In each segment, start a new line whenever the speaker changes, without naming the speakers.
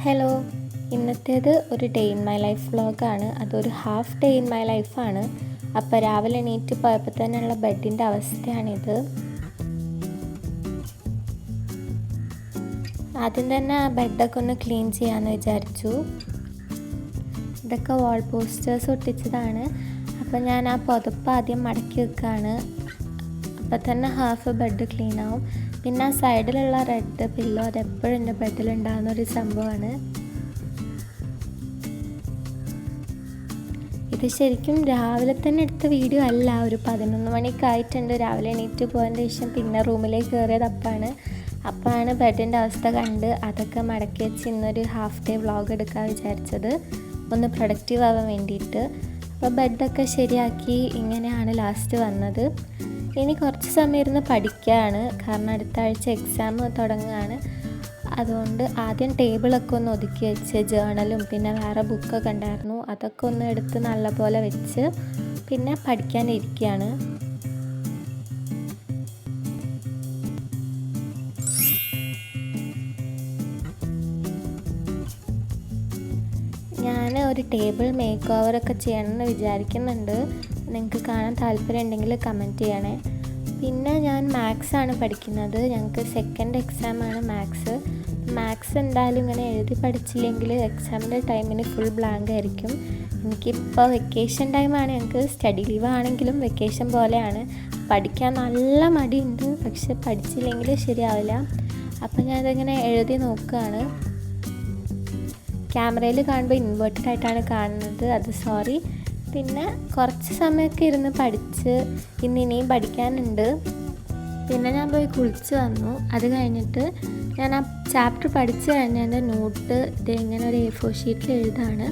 Hello, ഇന്നത്തേത് ഒരു day in my life വ്ളോഗാണ്. അതൊരു ഹാഫ് ഡേ ഇൻ മൈ ലൈഫാണ്. അപ്പോൾ രാവിലെ എണീറ്റ് പോയപ്പോൾ തന്നെയുള്ള ബെഡിൻ്റെ അവസ്ഥയാണിത്. ആദ്യം തന്നെ ആ ബെഡൊക്കെ ഒന്ന് ക്ലീൻ ചെയ്യാമെന്ന് വിചാരിച്ചു. ഇതൊക്കെ വാൾ പോസ്റ്റേഴ്സ് ഒട്ടിച്ചതാണ്. അപ്പോൾ ഞാൻ ആ പുതപ്പ് ആദ്യം മടക്കി വെക്കുകയാണ്. അപ്പോൾ തന്നെ ഹാഫ് ബെഡ് ക്ലീൻ ആവും. പിന്നെ ആ സൈഡിലുള്ള റെഡ് പില്ലോ അതെപ്പോഴും എൻ്റെ ബെഡിലുണ്ടാകുന്നൊരു സംഭവമാണ്. ഇത് ശരിക്കും രാവിലെ തന്നെ എടുത്ത വീഡിയോ അല്ല. ഒരു 11 മണിയൊക്കെ ആയിട്ടുണ്ട്. രാവിലെ എണീറ്റ് പോയതിന് ശേഷം പിന്നെ റൂമിലേക്ക് കയറിയത് അപ്പോഴാണ് ബെഡിൻ്റെ അവസ്ഥ കണ്ട് അതൊക്കെ മടക്കി വെച്ച് ഇന്നൊരു ഹാഫ് ഡേ വ്ളോഗ് എടുക്കാൻ വിചാരിച്ചത്, ഒന്ന് പ്രൊഡക്റ്റീവ് ആവാൻ വേണ്ടിയിട്ട്. അപ്പോൾ ബെഡൊക്കെ ശരിയാക്കി ഇങ്ങനെയാണ് ലാസ്റ്റ് വന്നത്. ഇനി കുറച്ച് സമയം ഇരുന്ന് പഠിക്കുകയാണ്, കാരണം അടുത്ത ആഴ്ച എക്സാം തുടങ്ങുകയാണ്. അതുകൊണ്ട് ആദ്യം ടേബിളൊക്കെ ഒന്ന് ഒതുക്കി വെച്ച് ജേണലും പിന്നെ വേറെ ബുക്കൊക്കെ ഉണ്ടായിരുന്നു, അതൊക്കെ ഒന്ന് എടുത്ത് നല്ലപോലെ വെച്ച് പിന്നെ പഠിക്കാനിരിക്കുകയാണ്. ഞാൻ ഒരു ടേബിൾ മേക്ക് ഓവറൊക്കെ ചെയ്യണമെന്ന് വിചാരിക്കുന്നുണ്ട്. നിങ്ങൾക്ക് കാണാൻ താല്പര്യം ഉണ്ടെങ്കിൽ കമൻറ്റ് ചെയ്യണേ. പിന്നെ ഞാൻ മാത്സ് ആണ് പഠിക്കുന്നത്. ഞങ്ങൾക്ക് സെക്കൻഡ് എക്സാമാണ് മാത്സ് എന്തായാലും ഇങ്ങനെ എഴുതി പഠിച്ചില്ലെങ്കിൽ എക്സാമിൻ്റെ ടൈമിന് ഫുൾ ബ്ലാങ്ക് ആയിരിക്കും. എനിക്കിപ്പോൾ വെക്കേഷൻ ടൈമാണ്, ഞങ്ങൾക്ക് സ്റ്റഡി ലീവ് ആണെങ്കിലും വെക്കേഷൻ പോലെയാണ്. പഠിക്കാൻ നല്ല മടിയുണ്ട്, പക്ഷെ പഠിച്ചില്ലെങ്കിൽ ശരിയാവില്ല. അപ്പോൾ ഞാനതിങ്ങനെ എഴുതി നോക്കുകയാണ്. ക്യാമറയിൽ കാണുമ്പോൾ ഇൻവേർട്ടഡ് ആയിട്ടാണ് കാണുന്നത്, അത് സോറി. പിന്നെ കുറച്ച് സമയമൊക്കെ ഇരുന്ന് പഠിച്ച് ഇനിയും പഠിക്കാനുണ്ട്. പിന്നെ ഞാൻ പോയി കുളിച്ച് വന്നു. അത് കഴിഞ്ഞിട്ട് ഞാൻ ആ ചാപ്റ്റർ പഠിച്ച് കഴിഞ്ഞതിൻ്റെ നോട്ട് ഇങ്ങനെ ഒരു A4 ഷീറ്റിൽ എഴുതാണ്.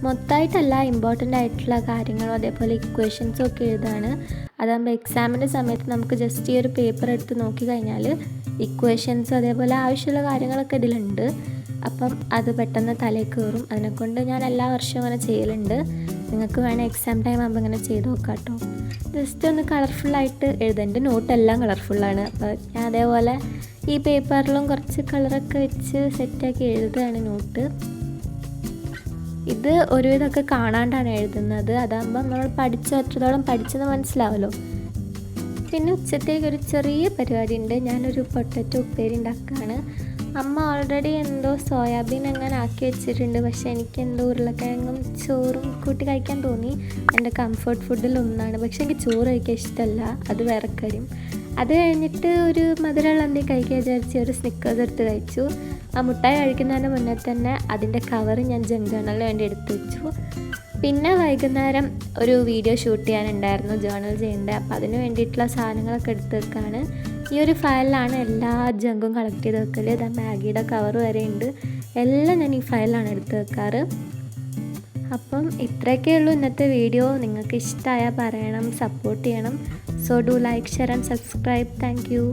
മൊത്തമായിട്ടല്ല, ഇമ്പോർട്ടൻ്റ് ആയിട്ടുള്ള കാര്യങ്ങളും അതേപോലെ ഇക്വേഷൻസും ഒക്കെ എഴുതാണ്. അതാകുമ്പോൾ എക്സാമിൻ്റെ സമയത്ത് നമുക്ക് ജസ്റ്റ് ഈ ഒരു പേപ്പർ എടുത്ത് നോക്കി കഴിഞ്ഞാൽ ഇക്വേഷൻസും അതേപോലെ ആവശ്യമുള്ള കാര്യങ്ങളൊക്കെ ഇതിലുണ്ട്. അപ്പം അത് പെട്ടെന്ന് തലയിൽ കയറും. അതിനെക്കൊണ്ട് ഞാൻ എല്ലാ വർഷവും അങ്ങനെ ചെയ്യലുണ്ട്. നിങ്ങൾക്ക് വേണേൽ എക്സാം ടൈം ആകുമ്പോൾ ഇങ്ങനെ ചെയ്ത് നോക്കാം കേട്ടോ. ജസ്റ്റ് ഒന്ന് കളർഫുള്ളായിട്ട് എഴുതാം. എൻ്റെ നോട്ടെല്ലാം കളർഫുള്ളാണ്. അപ്പോൾ ഞാൻ അതേപോലെ ഈ പേപ്പറിലും കുറച്ച് കളറൊക്കെ വെച്ച് സെറ്റാക്കി എഴുതുകയാണ് നോട്ട്. ഇത് ഒരുവിധമൊക്കെ കാണാണ്ടാണ് എഴുതുന്നത്. അതാകുമ്പോൾ നമ്മൾ എത്രത്തോളം പഠിച്ചെന്ന് മനസ്സിലാവുമല്ലോ. പിന്നെ ഉച്ചത്തേക്ക് ഒരു ചെറിയ പരിപാടി ഉണ്ട്. ഞാനൊരു പൊട്ടറ്റോ ഉപ്പേരി ഉണ്ടാക്കുകയാണ്. അമ്മ ഓൾറെഡി എന്തോ സോയാബീൻ അങ്ങനെ ആക്കി വെച്ചിട്ടുണ്ട്, പക്ഷേ എനിക്ക് എന്തോ ഉരുളക്കിഴങ്ങും ചോറും കൂട്ടി കഴിക്കാൻ തോന്നി. എൻ്റെ കംഫർട്ട് ഫുഡിൽ ഒന്നാണ്, പക്ഷേ എനിക്ക് ചോറ് കഴിക്കാൻ ഇഷ്ടമല്ല, അത് വേറെ കാര്യം. അത് കഴിഞ്ഞിട്ട് ഒരു മധുരമുള്ള എന്തെങ്കിലും കഴിക്കാൻ വിചാരിച്ച് ഒരു സ്നിക്കേഴ്സ് എടുത്ത് കഴിച്ചു. ആ മുട്ടായി കഴിക്കുന്നതിന് മുന്നേ തന്നെ അതിൻ്റെ കവർ ഞാൻ ജേണലിന് വേണ്ടി എടുത്ത് വെച്ചു. പിന്നെ വൈകുന്നേരം ഒരു വീഡിയോ ഷൂട്ട് ചെയ്യാനുണ്ടായിരുന്നു, ജേണൽ ചെയ്യേണ്ടത്. അപ്പോൾ അതിന് വേണ്ടിയിട്ടുള്ള സാധനങ്ങളൊക്കെ എടുത്ത് വെക്കുകയാണ്. ഈ ഒരു ഫയലിലാണ് എല്ലാ ജങ്കും കളക്ട് ചെയ്ത് വെക്കൽ. ഇതാ മാഗിയുടെ കവർ വരെ ഉണ്ട്, എല്ലാം ഞാൻ ഈ ഫയലിലാണ് എടുത്ത് വെക്കാറ്. അപ്പം ഇത്രയൊക്കെ ഉള്ളൂ ഇന്നത്തെ വീഡിയോ. നിങ്ങൾക്ക് ഇഷ്ടമായാൽ പറയണം, സപ്പോർട്ട് ചെയ്യണം. So do like, share and subscribe. Thank you.